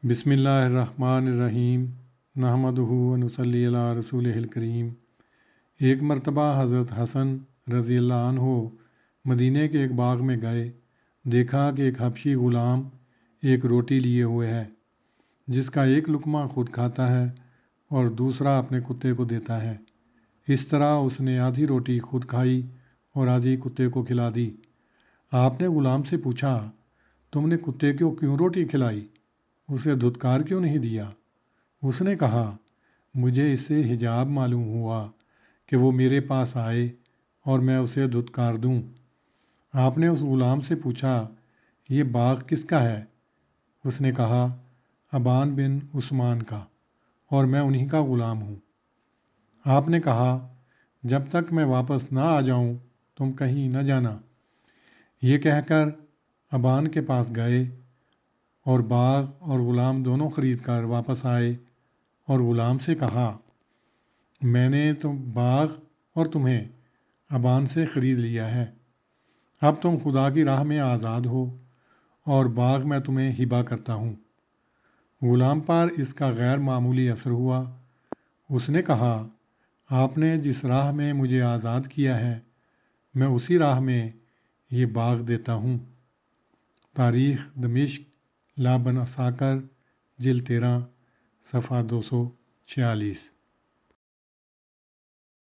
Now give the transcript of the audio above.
بسم اللہ الرحمن الرحیم نحمدہ و نصلی علی رسولہ الکریم۔ ایک مرتبہ حضرت حسن رضی اللہ عنہ مدینے کے ایک باغ میں گئے۔ دیکھا کہ ایک حبشی غلام ایک روٹی لیے ہوئے ہے، جس کا ایک لقمہ خود کھاتا ہے اور دوسرا اپنے کتے کو دیتا ہے۔ اس طرح اس نے آدھی روٹی خود کھائی اور آدھی کتے کو کھلا دی۔ آپ نے غلام سے پوچھا، تم نے کتے کو کیوں روٹی کھلائی؟ اسے دھتکار کیوں نہیں دیا؟ اس نے کہا، مجھے اس سے حجاب معلوم ہوا کہ وہ میرے پاس آئے اور میں اسے دھتکار دوں۔ آپ نے اس غلام سے پوچھا، یہ باغ کس کا ہے؟ اس نے کہا، ابان بن عثمان کا، اور میں انہی کا غلام ہوں۔ آپ نے کہا، جب تک میں واپس نہ آ جاؤں تم کہیں نہ جانا۔ یہ کہہ کر ابان کے پاس گئے اور باغ اور غلام دونوں خرید کر واپس آئے اور غلام سے کہا، میں نے باغ اور تمہیں ابان سے خرید لیا ہے، اب تم خدا کی راہ میں آزاد ہو اور باغ میں تمہیں ہبہ کرتا ہوں۔ غلام پر اس کا غیر معمولی اثر ہوا۔ اس نے کہا، آپ نے جس راہ میں مجھے آزاد کیا ہے میں اسی راہ میں یہ باغ دیتا ہوں۔ تاریخ دمشق، لا بن عساکر، جلد 13، صفحہ 246۔